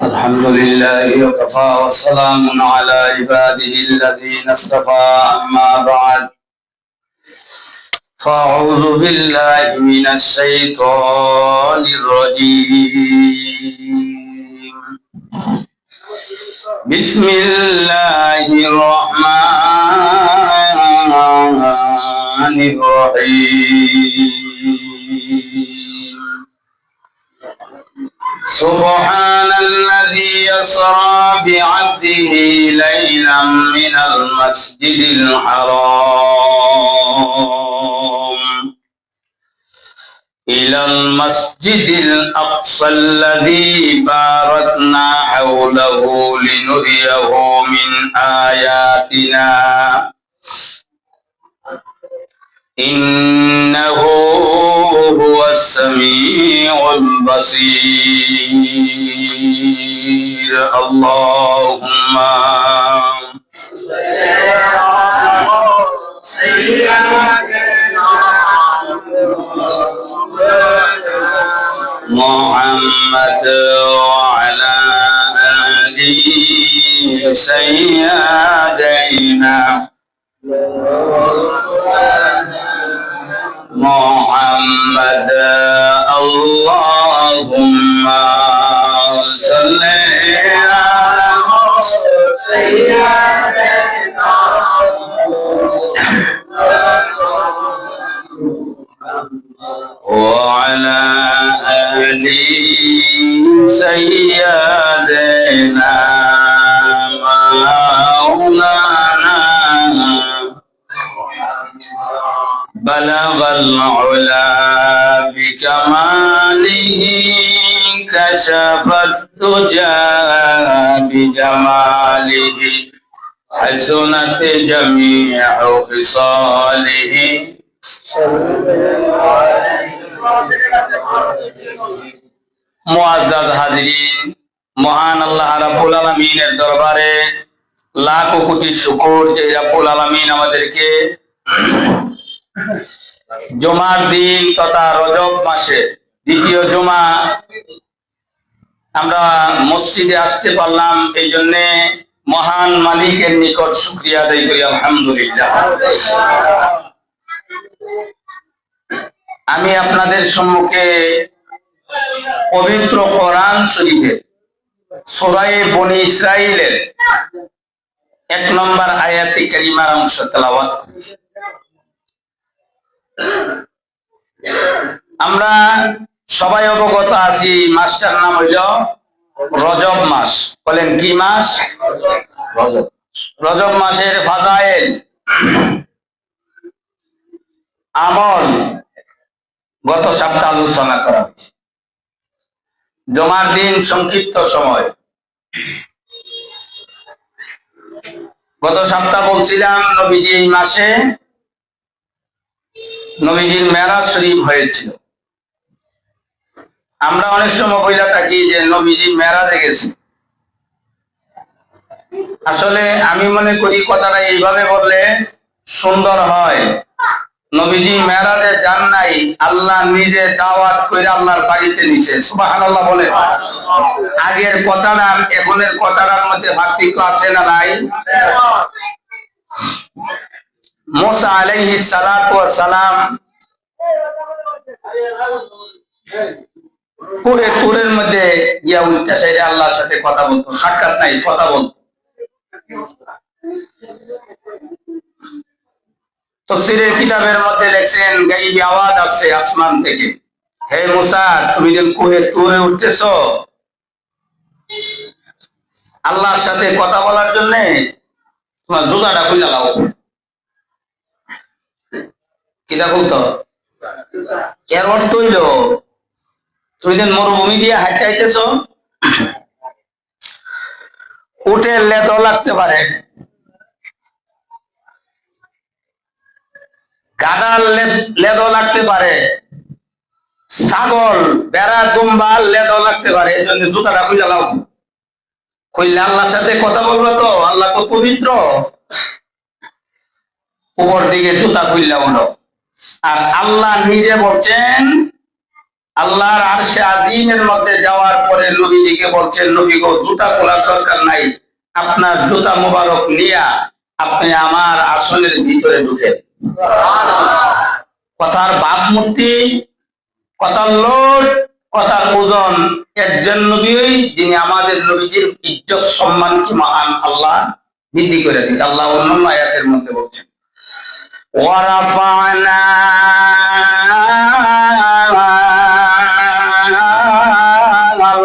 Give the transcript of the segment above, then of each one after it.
الحمد لله وكفى وسلام على عباده الذين اصطفى أما بعد فأعوذ بالله من الشيطان الرجيم بسم الله الرحمن الرحيم سبحان الذي يسرى بعبده ليلا من المسجد الحرام إلى المسجد الأقصى الذي باركنا حوله لنريه من آياتنا إنه هو السميع البصير اللهم محمد وعلى آل سيدنا محمد اللهم صل على سيدنا وعلى آل سيدنا مولانا بلغ العلا بكماله كشف الدجى بجماله حسنت جميع خصاله মুআজ্জাজ হাজিরিন, মহান আল্লাহ রাব্বুল আলামিনের দরবারে লাখো কোটি শুকর যে রাব্বুল আলামিন আমাদেরকে জুমার দিন তথা রজব মাসে দ্বিতীয় জুমা আমরা মসজিদে আসতে পারলাম। এই জন্য মহান মালিকের নিকট শুকরিয়া আদায় করি আলহামদুলিল্লাহ। আমি আপনাদের সম্মুখে পবিত্র কোরআন শরীফের সূরা বনী ইসরাঈলের 1 নম্বর আয়াতে কারিমার অংশ তেলাওয়াত করেছি। আমরা সবাই অবগত আছি মাসটার নাম হইল রজব মাস। বলেন কি মাস? রজব। রজব মাসের ফাজাইল আমল গত সপ্তাহে আলোচনা করা হয়েছে। জুমার দিন সংক্ষিপ্ত সময়। গত সপ্তাহ বলছিলাম নবীজি এই মাসে নবীজির মেরাজ শরীফ হয়েছিল। আমরা অনেক সময় বইলা থাকি যে নবীজি মেরাজে গেছে। আসলে আমি মনে করি কথাটা এইভাবে বললে সুন্দর হয়। নবীজি মেরাজে যান নাই, আল্লাহ নিজে দাওয়াত করে আল্লাহর বাড়িতে নিছে। সুবহানাল্লাহ বলে। আগের কথাটা এখনের কথাটার মধ্যে পার্থক্য আছে না নাই? মুসা আলাইহিস সালাতু ওয়াস সালাম পুরে তুরের মধ্যে গিয়া উল্টা সাইডে আল্লাহর সাথে কথা বলতো। সাক্ষাৎ নাই, কথা বলতো। তাফসীরের কিতাবের মধ্যে লেখছেন গায়বী আওয়াজ আসছে আসমান থেকে, হে মুসা তুমি যখন কুহে তুরে উঠতেছো আল্লাহর সাথে কথা বলার জন্য তোমার জুতাটা খুলে লাও। কিটা খুলতো? এর অর্থ হইল তুমি যখন মরুভূমি দিয়ে হাঁটতে হাঁটতেছো, উঠে লেজও লাগতে পারে, গাধার লেদও লাগতে পারে, ছাগল বেড়া দুম্বার লেদও লাগতে পারে। এই জন্য জুতাটা খুলে লাও। খুললে আল্লাহর সাথে কথা বলবো তো, আল্লাহ তো পবিত্র। উপর দিকে জুতা খুললে হলো। আর আল্লাহ নিজে বলছেন আল্লাহর আরশে আজিমের মধ্যে যাওয়ার পরে নবীজিকে বলছেন, নবী গো, জুতা খোলার দরকার নাই, আপনার জুতা মোবারক নিয়া আপনি আমার আসনের ভিতরে ঢুকেন। কথার ভাবমূর্তি, কথার লোড, কথার ওজন একজন নবী, যিনি আমাদের নবীজির ইজ্জত সম্মানকে মহান আল্লাহ বৃদ্ধি করে দিচ্ছে। আল্লাহ অন্যান্য আয়াতের মধ্যে বলছেন, ওয়ারাফানা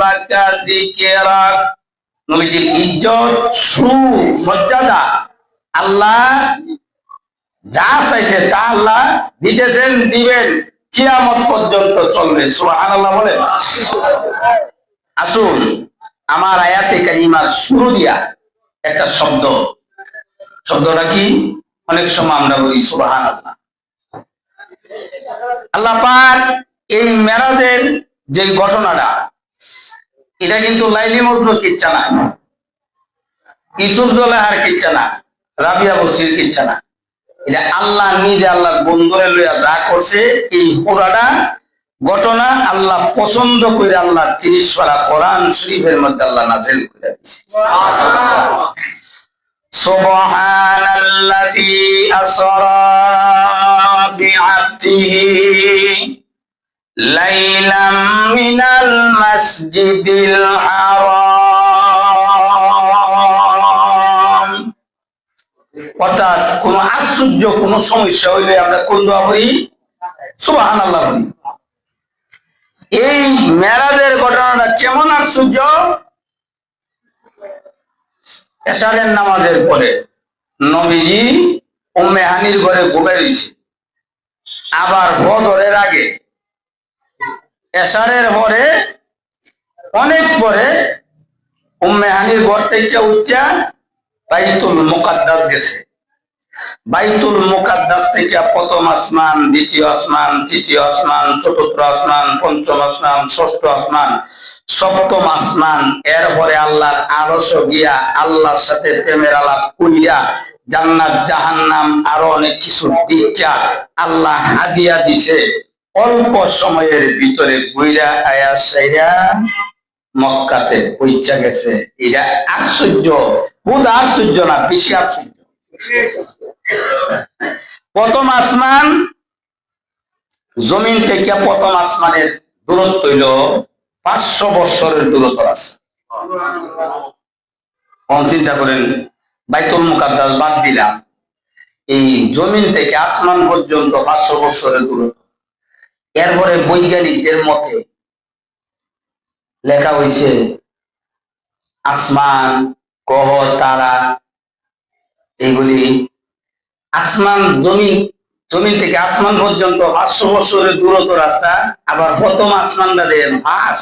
লাকা যিকরাক, নবীজির ইজ্জত, সুমর্যাদা আল্লাহ যা চাইছে তা আল্লাহ দিতেছেন, দিবেন, কিয়ামত পর্যন্ত চলবে। সুবহানাল্লাহ বলেন। আসুন আমার আয়াতে কারিমার শুরু দিয়া একটা শব্দটা কি? অনেক সময় আমরা বলি সুবহানাল্লাহ। আল্লাহ পাক এই মেরাজের যে ঘটনাটা, এটা কিন্তু লাইলি মজনুর কিচ্ছা না, ইউসুফ জুলাইখার কিচ্ছা না, রাবিয়া বসরির কিচ্ছা না। এটা আল্লাহ নিজে আল্লাহর বন্ধুরে লইয়া যা করছে, এই পুরাটা ঘটনা আল্লাহ পছন্দ করে আল্লাহ 30 পারা কোরআন শরীফের মধ্যে আল্লাহ নাযিল করে দিয়েছে। সুবহানাল্লাযী আসরা বিআবদিহি লাইলাম মিনাল মাসজিদিল হারাম। অর্থাৎ কোন আশ্চর্য কোন সমস্যা হইলে আমরা কোন দোয়া করি? সুবহানাল্লাহ বলি। এই মেরাজের ঘটনাটা কেমন আশ্চর্য! এশারের নামাজের পরে নবীজি উম্মে হানির ঘরে ঘুমিয়ে রয়েছে, আবার ফজরের আগে, এশারের পরে অনেক পরে উম্মে হানির ঘর থেকে উঠা বাইতুল মুকাদ্দাস গেছে। বাইতুল মুকাদ্দাস থেকে প্রথম আসমান, দ্বিতীয় আসমান, তৃতীয় আসমান, চতুর্থ আসমান, পঞ্চম আসমান, ষষ্ঠ আসমান, সপ্তম আসমান, এরপরে আল্লাহর আরশ গিয়া আল্লাহর সাথে প্রেমের আলাপ কইরা জান্নাত জাহান্নাম আরো অনেক কিছু দীক্ষা আল্লাহ হাদিয়া দিছে। অল্প সময়ের ভিতরে ঘুইরা আয়া সাইরা মক্কাতে পৌঁছা গেছে। এটা আশ্চর্য, খুব আশ্চর্য না, বেশি আশ্চর্য। প্রথম আসমান, জমিন থেকে প্রথম আসমানের দূরত্ব হইল 500 বৎসরের দূরত্ব আছে। চিন্তা করেন, বাইতুল মুকাদ্দাস বাদ দিলাম, এই জমিন থেকে আসমান পর্যন্ত 500 বৎসরের দূরত্ব। এরপরে বৈজ্ঞানিকদের মতে লেখা হয়েছে, আসমান, গ্রহ, তারা, এগুলি আসমান, জমিন থেকে আসমান পর্যন্ত 500 বছরের দূরত্ব রাস্তা। আবার প্রথম আসমানটা দেন ভাস,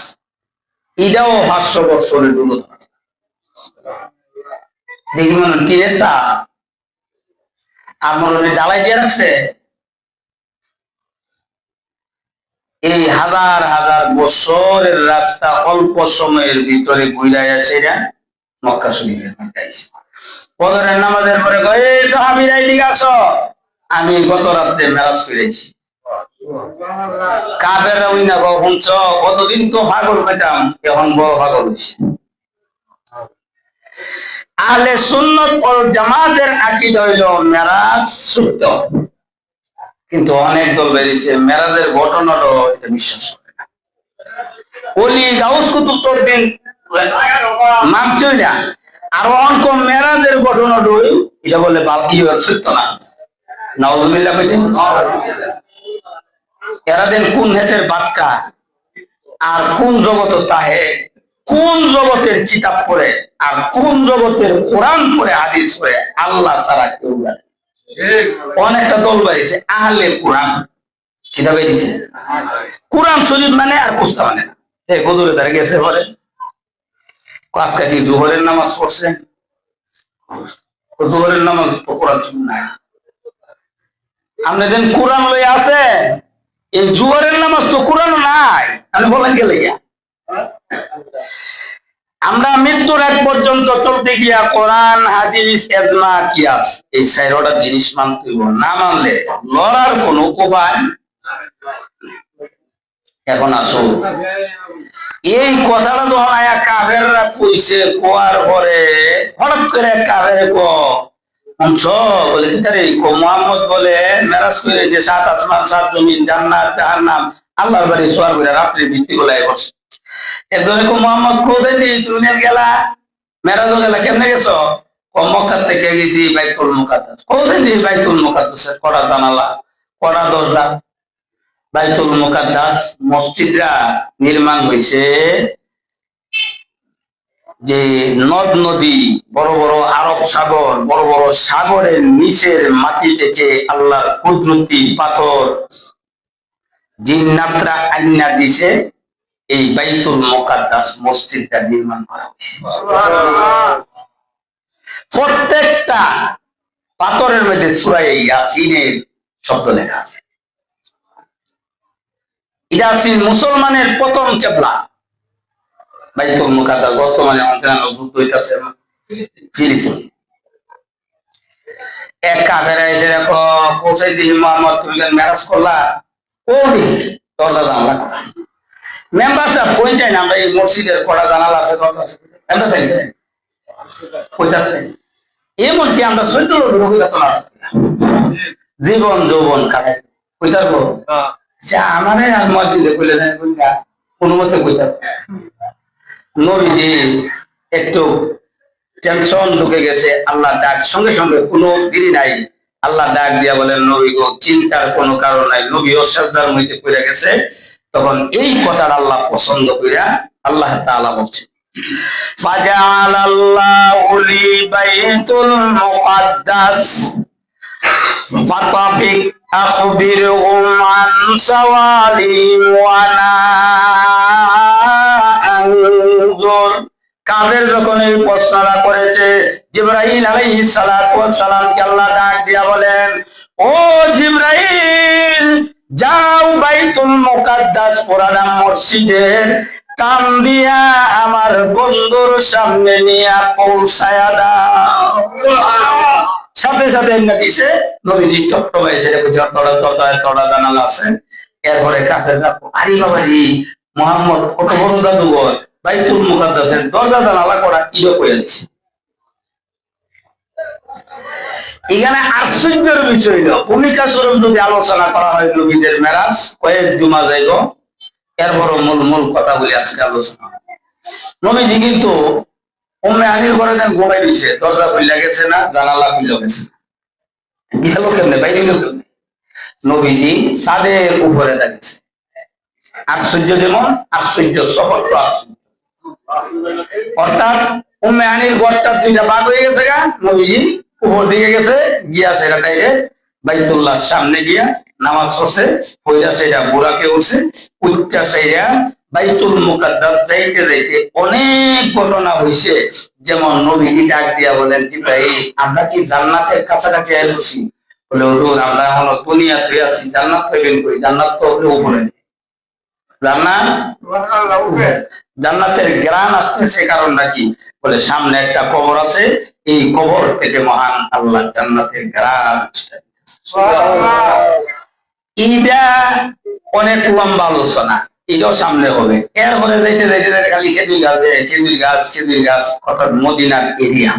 এটাও 500 বছরের দূরত্ব রাস্তা। দেখি মনে কিনে চা আর মনে ডালাই দিয়ে রাখছে। এই হাজার হাজার বছরের রাস্তা অল্প সময়ের ভিতরে ঘুরাইয়া সেরা মক্কা শরীফের মধ্যে আইছে। ফজরের নামাজের পরে কয়, সাহাবীরা এদিকে আসো, আমি গত রাতে মেরাজ ফিরেছি। কাফেররা ওই না শুনছ, কতদিন তো পাগল পেতাম, এখন বড় পাগল হয়েছে। আহলে সুন্নাত ওয়াল জামাতের আকীদা হইল মেরাজ সত্য, কিন্তু অনেক দল বেরিয়েছে মেরাজের ঘটনাটাও এটা বিশ্বাস করে না। ওলি গাউস কুতুব তদ্দিন মানছে না, আর অঙ্ক মেরাজের ঘটনাটাই এটা বলে সত্য না। নাউজুবিল্লাহ কইতেন। এরা দেন কোন হেতের বাক্কা আর কোন জগত তাহে, কোন জগতের কিতাব পড়ে আর কোন জগতের কোরআন পড়ে, হাদিস পড়ে, আল্লাহ ছাড়া কেউ জানে। অনেকটা দল বেরিয়েছে আহলে কোরআন, কিতাব বেরিয়েছে কোরআন শরীফ মানে আর কুস্তা মানে না। গদুরে তারা গেছে পরে আজকে কি জোহরের নামাজ পড়ছে, জোহরের নামাজ কোরআন শরীফ নাই। আপনি দেন কোরআন লই আছে, এই জোহরের নামাজ তো কোরআন নাই, আপনি বলেন গেলে গিয়া। আমরা মৃত্যুর এক পর্যন্ত চলতে গিয়া কোরআন, হাদিস, ইজমা, কিয়াস এই চারটা জিনিস মানতে হইব। না মানলে লড়ার কোনো উপায়। এখন আসো, এই কথাটা যখন আয়া কাফেররা কইছে, কোয়ার পরে হঠাৎ করে কাফেরে বলে কি তারে মোহাম্মদ বলে মেরাজ করেছে 7 আসমান 7 জমিন জান্নাত জাহান্নাম আল্লাহর বাড়ি সোয়ার করে রাত্রি ভিত্তি বলে বসে। একজনে মোহাম্মদ কোথায় দিয়ে তুমি গেলা, মেরাজও গেলা, কেমনে গেছো? মক্কা থেকে গেছি বাইতুল মুকাদ্দাস। কোথায় দিয়ে বাইতুল মুকাদ্দাসের কড়া জানালা কড়া দরজা? বাইতুল মুকাদ্দাস মসজিদরা নির্মাণ হয়েছে যে নদ নদী, বড় বড় আরব সাগর, বড় বড় সাগরের নিচের মাটি থেকে আল্লাহর কুদরতি পাথর জিন্নাতরা আইনা দিছে, এই বাইতুল মুকাদ্দাস মসজিদটা নির্মাণ করা হয়েছে। প্রত্যেকটা পাথরের মধ্যে সূরা ইয়াসিনের শব্দ লেখা আছে। ইয়াসিন মুসলমানের প্রথম কিবলা। বাইতুল মুকাদ্দাস বর্তমানে যুদ্ধ হইতাছে ফিলিস্তিন। এক কাফেরা এসে পৌঁছাই দিই মোহাম্মদ তুমি মেরাজ করলা, ওই দরজা জানালা করা মেম্বার সাহেব কই চাই না, আমরা এই মসজিদের কড়া জানালা আছে দরজা আছে আমরা চাই কইতাছে। এমনকি আমরা 14 জীবন যৌবন কাটাই কইতার আমারে আর মসজিদে কইলে কোনো মতে কইতাছে। নবীজি একটু টেনশন ঢুকে গেছে, আল্লাহ ডাক সঙ্গে সঙ্গে কোনো দেরি নাই, আল্লাহ ডাক দিয়া বলেন নবী গো চিন্তার কোনো কারণ নাই, নবীও সাজদার মধ্যে পড়ে গেছে। তখন এই কথাটা আল্লাহ পছন্দ কইরা আল্লাহ তাআলা বলছেন ফাজআলাল্লাহু লি বাইতুল মুকাদ্দাস ফাতাফিক আখবিরহুম আন সাওয়ালিম ওয়া না আনজুর। কাফের যখন এই প্রশ্নটা করেছে, জিবরাইল আলাইহিস সালাতু ওয়াস সালামকে আল্লাহ ডাক দিয়া বলেন, ও জিবরাইল যাও বাইতুল মুকাদ্দাস পুরানা মসজিদের কাম দিয়া আমার বন্ধুর সামনে নিয়ে পৌঁছায়া দাও। সাথে সাথে দিছে নবীজি টপটপ এসে বুঝে তোড়া জানালা আছে। এরপরে কাফেররা আরে বাবা রে মুহাম্মদ কত বড় জাদুঘর, বাইতুল মুকাদ্দাসের দরজা জানালা করা ইয়ে কইয়া দিছে। এখানে আশ্চর্যের বিষয় হলো ভূমিকা স্বরূপ যদি আলোচনা করা হয় নবীদের মেরাজ কয়েক জুমা যাইব, এরপরও মূল কথাগুলি আজকে আলোচনা। নবীজি কিন্তু উম্মে হানির ঘরে ঘুমাই দিছে, দরজা খুলে গেছে না, জানালা খুলে গেছে না, গেল কেমনে বাইরে গেল কেমনে? নবীজি ছাদের উপরে দাঁড়িয়েছে। আশ্চর্য যেমন আশ্চর্য সফল তো আশ্চর্য। অর্থাৎ উম্মে হানির ঘরটা 2টা ভাগ হয়ে গেছে গা, নবীজি উপর দিকে গেছে গিয়া সেটা ডাইরেক্ট বাইতুল্লাহর সামনে গিয়া নামাজ পড়ছে, পয়লা সেটা বুরাকে উঠছে, উচ্চা সেটা বাইতুল মুকাদ্দাস যাইতে যাইতে অনেক ঘটনা হয়েছে। যেমন নবীজি ডাক দিয়া বলেন জিবরাইল আমরা কি জান্নাতের কাছাকাছি আসছি? বলে হুজুর আমরা হলো দুনিয়াতে আছি, জান্নাত পাইবেন কই? জান্নাত তো উপরে, জান্নাতের গ্রাম আসতেছে কারণটা কি? বলে সামনে একটা কবর আছে, এই কবর থেকে মহান আল্লাহ জান্নাতের গ্রাম। এটা অনেক লম্বা আলোচনা, এটাও সামনে হবে। এরপরে যাইতে যাইতে খালি খেজুর গাছ অর্থাৎ মদিনার এরিয়া।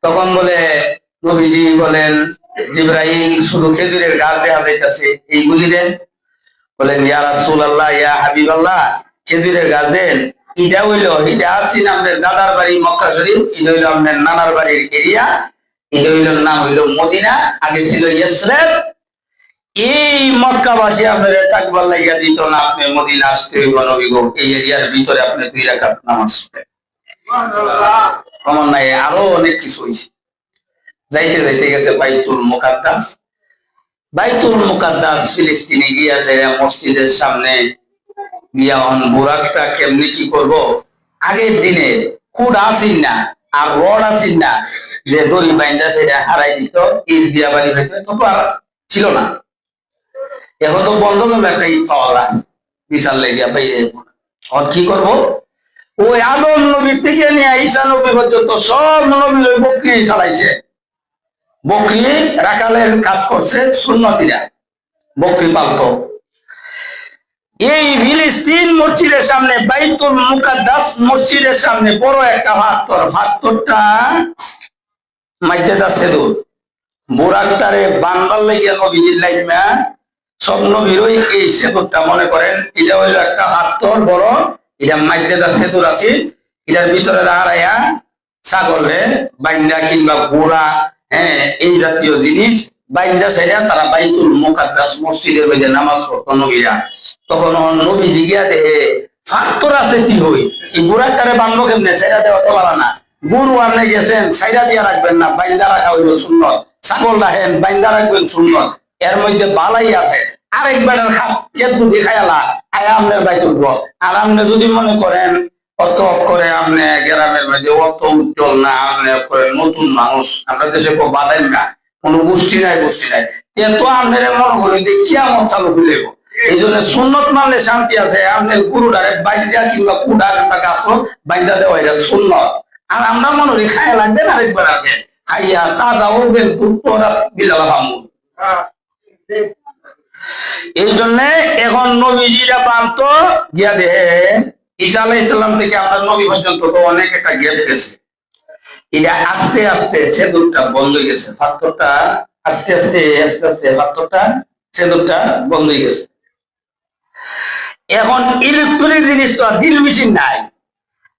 তখন বলে নবীজি বলেন জিবরাইল শুধু খেজুরের গাছ দেখা যাইতেছে, এইগুলি দেন। বলেন ইয়া রাসূলুল্লাহ ইয়া হাবিবাল্লাহ খেজুরের গাছ দেন। এটা হইলো এটা আছেন আমাদের দাদার বাড়ি মক্কা শরীফ, এটা হইলো আমাদের নানার বাড়ির এরিয়া, এটা হইলো নাম হইলো মদিনা, আগে ছিল ইসরায়েল। এই মক্কাবাসী আপনাদের তাকবার লাগিয়া দিত না, আপনি মদিনা আসতে হইব নবী গো, এই এরিয়ার ভিতরে আপনি 2 রাকাত নামাজ পড়েন। কমন নাই, আরো অনেক কিছু হয়েছে। যাইতে যাইতে গেছে বাইতুল মুকাদ্দাস। বাইতুল মুকাদ্দাস ফিলিস্তিনে গিয়া সেরা মসজিদের সামনে গিয়া বুরাকটা কেমনি কি করব? আগের দিনে খুদ আসিন না আর রড আসিন না, যে দড়ি বাইন্দা সেটা হারাই দিত, ইট দিয়া বাড়ি হইতো, তো আর ছিল না। এখন তো বন্ধ করলো, একটা ইট পাওয়া যায় বিশাল লেগিয়া পাইয়ে। আর কি করব? ওই আদম নবী থেকে নিয়ে ঈসা নবী পর্যন্ত সব নবী ওই বকরি চালাইছে। বকরি রাখালের কাজ করছে, সুন্নতিরা বকরি পালতো। এই ফিলিস্তিন মসজিদের সামনে বাইতুল মুকাদ্দাস মসজিদের সামনে বড় একটা পাথরটা মাইতে যাচ্ছে দূর বুড়াটারে বানবার লেগে নবীজির লাইমা সব নবীরই এই সেতুরটা মনে করেন এটা হইল একটা পাথর বড়, এটা মাইতে যাচ্ছে দূর আছে, এটার ভিতরে দাঁড়াইয়া ছাগলে বাইন্দা কিংবা ঘোড়া, হ্যাঁ এই জাতীয় জিনিস বাইন্দা সেটা তারা বাইতুল মুকাদ্দাস মসজিদের মধ্যে নামাজ পড়তো নবীরা। তখন নবী জিজ্ঞাসা দেহে ফাত্তর আছে কি হই, এই বুড়াটারে বানবো কেমনে, সেটা দেওয়া তো পারা না, গরু আনে গেছেন সাইডা দিয়া রাখবেন না, বাইন্দা রাখা হইল সুন্নত, ছাগল রাখেন বাইন্দা রাখবেন সুন্নত, এর মধ্যে বালাই আছে। আরেক বেটার খেত দেখাইলা আয়া আপনার বাইতুল ঘর। আর আপনি যদি মনে করেন অত করে আপনি গ্রামের মধ্যে অত উজ্জ্বল না, আপনি নতুন মানুষ, আমরা দেশে কেউ বাদাই না, কোনো গোষ্ঠী নাই তো আপনার মনে করি কি আমার চালু হইলে। এই জন্য সুন্নত মানলে শান্তি আছে, আপনি গুরুডারে বাইন্দা কিংবা কুডা কিংবা গাছ বাইন্দা দেওয়া এটা সুন্নত। আর আমরা মনে করি খাইয়া লাগবেন আরেকবার আগে খাইয়া তাজা উঠবেন বিলাল হামু। এই জন্য এখন নবীজিরা বানতো গিয়া দেহে ঈসা আলাইহিস সালাম থেকে আমরা নবী পর্যন্ত তো অনেক একটা গ্যাপ গেছে, এটা আস্তে আস্তে সেদুরটা বন্ধ হয়ে গেছে, পাথরটা আস্তে আস্তে পাথরটা সেদুরটা বন্ধ হয়ে গেছে। এখন ইলেকট্রনিক জিনিস তো ড্রিল মেশিন নাই,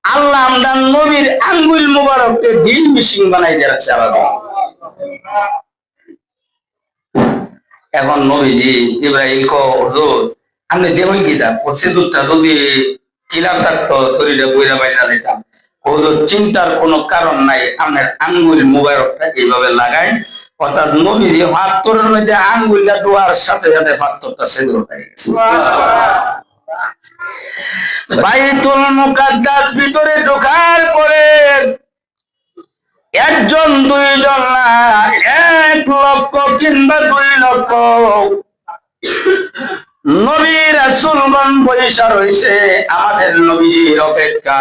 আল্লাহ আমরা নবীর আঙ্গুল মোবারককে ড্রিল মেশিন বানাই দিয়েছে আলাদা। এখন নবীজি জিবরাইল কো হুজুর আপনি দেখুন কিটা সেদুরটা যদি কিলার থাকতো শরীরে বইরা বাইনা দিতাম। হুজুর চিন্তার কোনো কারণ নাই, আপনার আঙ্গুল মোবারকটা এইভাবে লাগাই, অর্থাৎ নবীজি পাথরের মধ্যে আঙ্গুলটা ডোয়ার সাথে সাথে পাথরটা সেদুর হয়ে গেছে। বাইতুল মুকাদ্দাস ভিতরে ঢোকার পরে একজন দুইজন না 1 লক্ষ কিংবা 2 লক্ষ নবী রাসূলগণ বৈশা রয়েছে আমাদের নবীজির অপেক্ষা।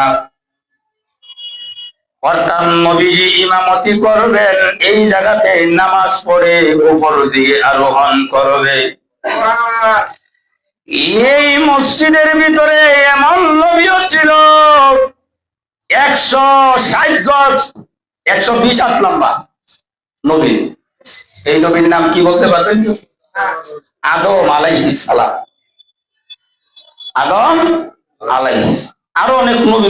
অর্থাৎ নবীজি ইমামতি করবেন, এই জায়গাতে নামাজ পড়ে উপর দিকে আরোহণ করবে। এই মসজিদের ভিতরে এমন নবীও ছিল 160 গজ 120 হাত লম্বা নবী। এই নবীর নাম কি বলতে পারবেন? আদম আলাইহিস সালাম। আদম আলাইহিস, আরো অনেক নবী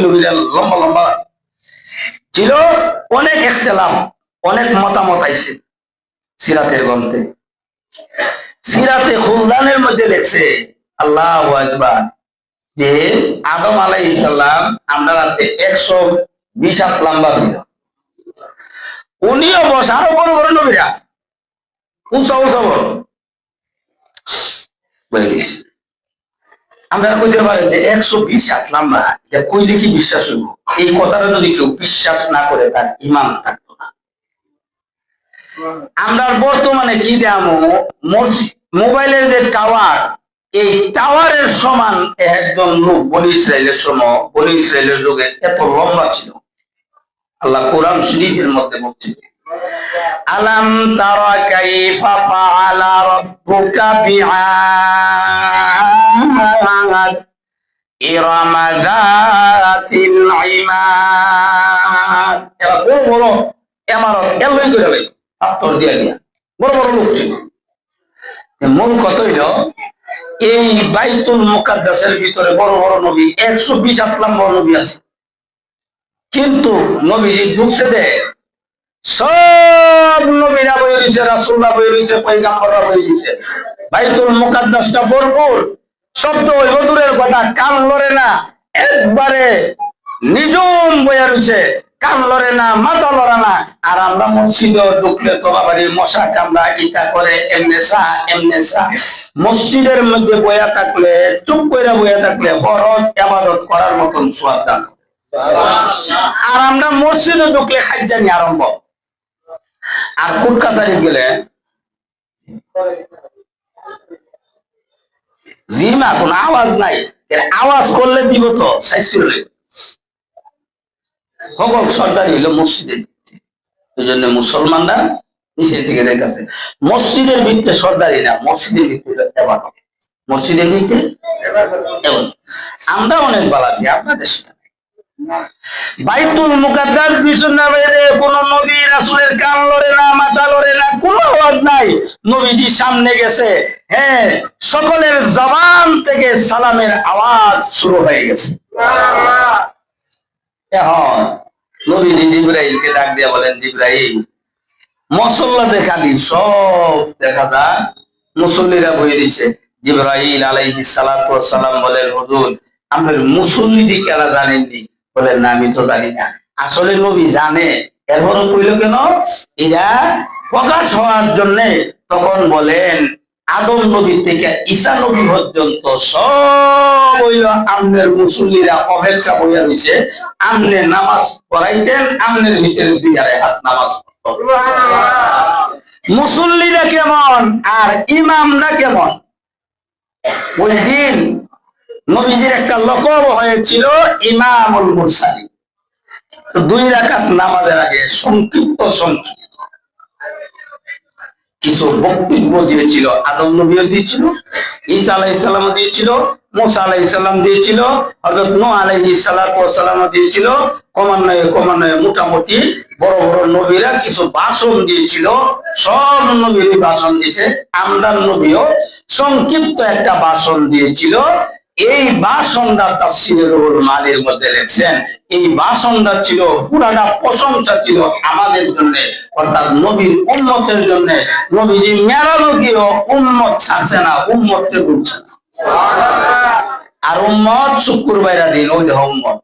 লম্বা লম্বা ছিল, অনেক ইখতিলাফ অনেক মতামত আইছে সিরাতের গ্রন্থে। সিরাতে খুলদানের মধ্যে লেখছে আল্লাহু আকবার যে আদম আলাইহিস সালাম আমরা রাতে 120 হাত লম্বা ছিল, উনিও বসা আরো বড় বড় নবীরা উঁচা বড় বলিস। আমরা কইতে পারি যে 120 হাত লম্বা, এটা কইলে কি বিশ্বাস হইব? এই কথাটা যদি কেউ বিশ্বাস না করে তার ঈমান থাকতো না। আমরা বর্তমানে কি দেখামো, মোবাইলের যে টাওয়ার, এই টাওয়ারের সমান একজন লোক বনি ইসরায়েলের যুগে এত লম্বা ছিল। আল্লাহ কোরআন শরীফের মধ্যে বলছে আলাম তারা কাইফা ফাআলা রাব্বুকা বিআদ ইরাম যাতিল ইমাদ। এরা বড় বড় ইমারত এলই করে ভাই পাথর দিয়া বড় বড় লোক ছিল। মূল কথা হইল এই বাইতুল মুকাদ্দাসের ভিতরে বড় বড় নবী 120 হাত লম্বা নবী আছে, কিন্তু নবীজি ঢুকছে দে সব নবীরা বই দিয়েছে, রাসূলরা বই দিয়েছে, পয়গম্বররা বই দিয়েছে। বাইতুল মুকাদ্দাসটা ভরপুর, শব্দ হইব দূরের কথা, কান লড়ে না, একবারে নিজম বইয়া রয়েছে, কান লড়ে না, মাথা লড়ে না। আর আমরা মসজিদে ঢুকলে তো বাবারি মশা কামড়া ইটা করে এমনেসা। মসজিদের মধ্যে বইয়া থাকলে চুপ করে বইয়া থাকলে ফরজ ইবাদত করার মতন সওয়াব দান। আর আমরা মসজিদে ঢুকলে খাইজানি আরম্ভ। আর কোর্ট কাছারি গেলে জিমা কোন আওয়াজ নাই, আওয়াজ করলে দিব তো সকল সরকারি হইলো মসজিদের। এই জন্য মুসলমানরা নিচের দিকে রেখেছে, মসজিদের ভিত্তিতে সরকারি না, মসজিদের ভিত্তিতে ইবাদত। মসজিদের ভিতরে আমরা অনেক ভালো আছি, আপনাদের সাথে বাইতুল মুকাদ্দাস বিছানা বেঁধে কোন নবী রাসূলের কান লড়ে না, মাথা লড়ে না, কোনো আওয়াজ নাই। নবীজি সামনে গেছে, হ্যাঁ, সকলের জবান থেকে সালামের আওয়াজ শুরু হয়ে গেছে। এখন নবীজি জিবরাইলকে ডাক দিয়ে বলেন, জিবরাইল, মুসল্লাতে খালি সব দেখা যায় মুসল্লিরা বই দিছে। জিবরাইল আলাইহিস সালাতু ওয়াস সালাম বলেন, হুজুর, আপনার মুসল্লিদি কেন জানেননি? বলেন, না, আমি তো জানি না। আসলে নবী জানে, এরপরও কইল কেন? এরা প্রকাশ হওয়ার জন্য। তখন বলেন, আদম নবী থেকে ঈসা নবী পর্যন্ত সব হইল আমনের মুসল্লিরা অপেক্ষা বইয়া রয়েছে। আমনে নামাজ পড়াইতেন, আমনের ভিতরে দুই আড়াই হাত নামাজ পড়ত। মুসল্লিরা কেমন আর ইমামরা কেমন? ওই দিন নবীজির একটা লকব হয়েছিল ইমামুল মুরসালিন। তো 2 রাকাত নামাজের আগে সংক্ষিপ্ত কিছু বক্তব্য দিয়েছিল। আদম নবীও দিয়েছিল, ঈসা আলাইহিস সালাম দিয়েছিল, মুসা আলাইহিস সালাম দিয়েছিল, হযরত নূহ আলাইহিস সালাম দিয়েছিল। ক্রমান্বয়ে মোটামুটি বড় বড় নবীরা কিছু ভাষণ দিয়েছিল। সব নবীরই ভাষণ দিয়েছে, আমরার নবীও সংক্ষিপ্ত একটা ভাষণ দিয়েছিল। এই ভাষণটা তাফসীরে রুহুল মানির মধ্যে লিখছেন। এই ভাষণটা ছিল পুরাটা প্রশংসা ছিল আমাদের জন্য, অর্থাৎ নবীর উম্মতের জন্য। নবীজি মেরাজও গিয়েও উম্মত ছাড়ছে না, উম্মতকে বলছে। আর উম্মত শুক্রবারের দিন ওই উম্মত,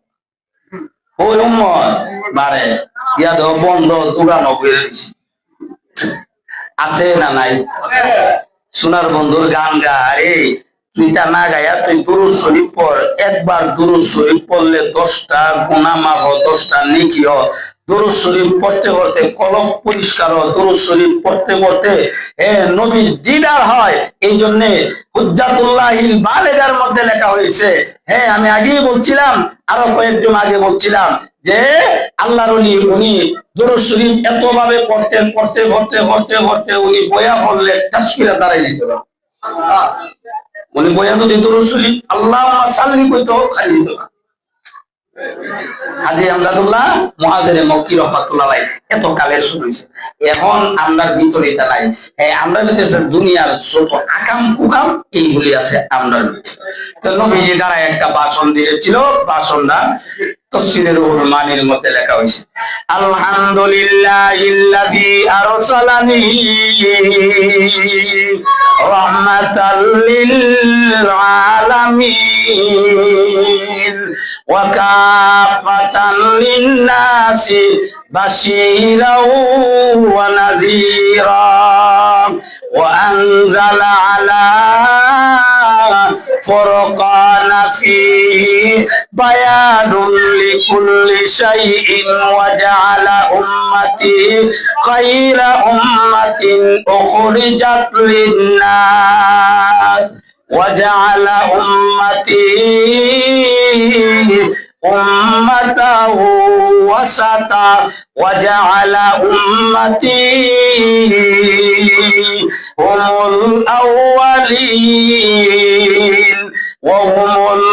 ওই উম্মত বারে ইয়াদ বন্ধ দোকানো আছে না নাই? সোনার বন্ধুর গান গা, এই তুই তা না গায়া তুই দুরূদ শরীফ পড়। একবার দুরূদ শরীফ পড়লে 10টা গুনাহ মাফ হয়, 10টা নেকি হয়। দুরূদ শরীফ পড়তে পড়তে কলম পরিষ্কার হয়, দুরূদ শরীফ পড়তে পড়তে নবীর দিদার হয়। এই জন্য হুজ্জাতুল্লাহিল বালিগার মধ্যে লেখা হয়েছে। হ্যাঁ, আমি আগেই বলছিলাম, আরো কয়েকজন আগে বলছিলাম যে আল্লাহর ওলি উনি দুরূদ শরীফ এত ভাবে পড়তেন, পড়তে উনি বয়া পড়লে তাসবিহা দাঁড়াই দিত না। উনি বয়া যদি দুরূদ শরীফ আল্লাহুম্মা সাল্লি কইতো, খালি দিত না। হাজী আমদাদুল্লাহ মুহাজিরে মক্কি রাহমাতুল্লাহ আলাইহি এত কালের শুরু হয়েছে। এখন আমরা ভিতরে এটা নাই। আমরা ভিতরে দুনিয়ার যত আকাম কুকাম এইগুলি আছে আমরার ভিতরে। তো নবীজি দ্বারা একটা ভাষণ দিয়েছিল, ভাষণটা তাফসীরে রুহুল মানির মধ্যে লেখা হয়েছে। আলহামদুলিল্লাহিল্লাযী আরসালানি রাহমাতাল লিল আলামিন ওয়া কাফাতান লিন-নাসি বাশীরাও ওয়া নাযীরা ওয়া আনজালা আলা ফুরকানা ফি বায়ানুল লিকুল্লি শাইইন ওয়া জাআলা উম্মতি খায়রা উম্মাতিন উখরিজাত লিন-নাস ওয়া জাআলা উম্মতি উম্মাতাহু ওয়াসাতা ওয়া জাআলা উম্মতি হুমুল আউয়ালিন ওয়া হুমুল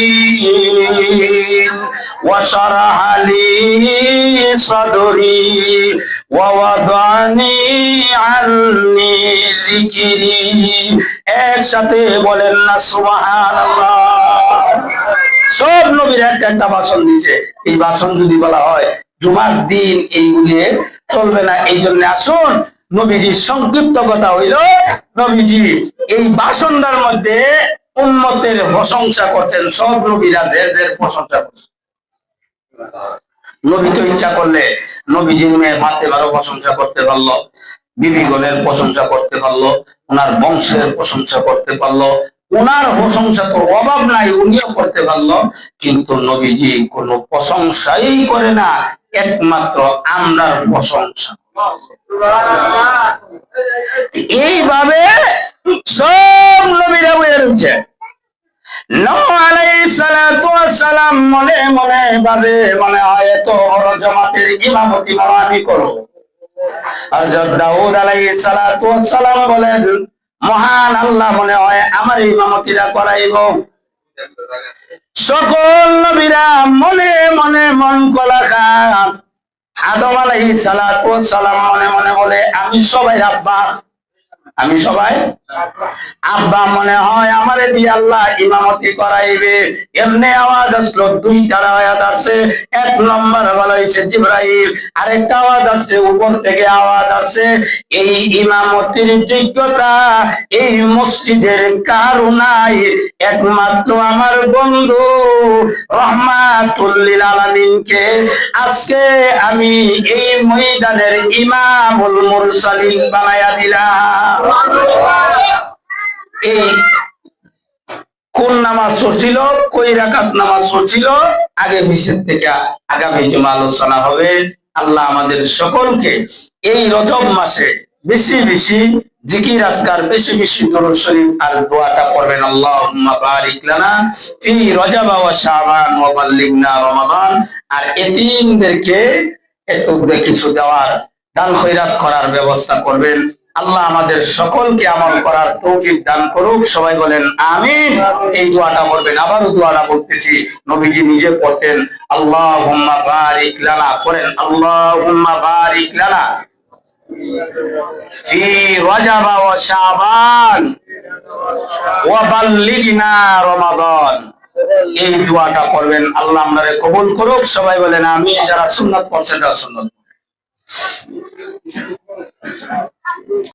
আখিরিন ওয়া শারাহা লি সাদরি ওয়া ওয়াদানি আননি যিকরি। একসাথে বলেন না সুবহানাল্লাহ। সব নবীর একটা একটা ভাষণ দিয়েছে। এই ভাষণ যদি বলা হয় জুমার দিন এইগুলি চলবে না। এই জন্য আসুন, নবীজির সংক্ষিপ্ত কথা হইল, নবীজি এই ভাষণটার মধ্যে উম্মতের প্রশংসা করছেন। সব নবীরা দের প্রশংসা করছেন। নবী তো ইচ্ছা করলে নবীজির মেয়ে ফাতেমারও প্রশংসা করতে পারলো, বিবিগণের প্রশংসা করতে পারলো, ওনার বংশের প্রশংসা করতে পারলো, ওনার প্রশংসা তো অভাব নাই, উনিও করতে পারলো। কিন্তু নবীজি কোনো প্রশংসাই করে না, একমাত্র আমরার প্রশংসা। এইভাবে সব নবীরা বলে রয়েছে। নূহ আলাইহিস সালাতু ওয়াস সালাম মনে মনে ভাবে, মনে হয় তো বড় জামাতের ইমামতি আমি করব। হযরত দাউদ আলাইহিস সালাতু ওয়াস সালাম বলেন, মহান আল্লাহ মনে হয় আমার ইমামতিরা করাইব। সকল নবীরা মনে মনে মন কলা খান। আদম আলাইহিস সালাতু ওয়াস সালাম মনে মনে বলে আমি সবাই আব্বা, আমি সবাই আব্বা, মনে হয় আমারে দিয়ে আল্লাহ ইমামতি করাইবে। এমনি আওয়াজ আসলো, দুইটার আওয়াজ আসছে। এক নম্বর বলা হয়েছে জিবরাইল, আরেকটা আওয়াজ আসছে উপর থেকে আওয়াজ আসছে, এই ইমামতির যোগ্যতা এই মসজিদের কারো নাই, একমাত্র আমার বন্ধু রহমাতুল লিল আলামিনকে আজকে আমি এই ময়দানের ইমামুল মুরসালিন বানায়া দিলাম। এই কোন নামাজ পড়ছিল, কই রাকাত নামাজ পড়ছিল, আগে হিসেব থেকে আগামী জুমা আলোচনা হবে। আল্লাহ আমাদের সকলকে এই রজব মাসে বেশি বেশি জিকির আজকার, বেশি বেশি দুরূদ শরীফ আর দোয়াটা পড়বেন। আল্লাহুম্মা বারিক লানা ফি রজব ওয়া শাবান ওয়া বাল্লিগনা রমাদান। আর এতিমদেরকে একটু কিছু দেওয়ার, দান খয়রাত করার ব্যবস্থা করবেন। আল্লাহ আমাদের সকলকে আমল করার তৌফিক দান করুক। সবাই বলেন আমিন। এই দোয়াটা বলবেন, আবারও দোয়াটা বলতেছি, নবীজি নিজে পড়তেন, আল্লাহুম্মা বারিক লানা, করেন আল্লাহুম্মা বারিক লানা ফি রজব ওয়া শাবান ওয়া বাল্লিগনা রমাদান। এই দোয়াটা পড়বেন, আল্লাহ আপনারে কবুল করুক। সবাই বলেন আমিন। যারা সুন্নাত পড়ছেন তারা সুন্নাত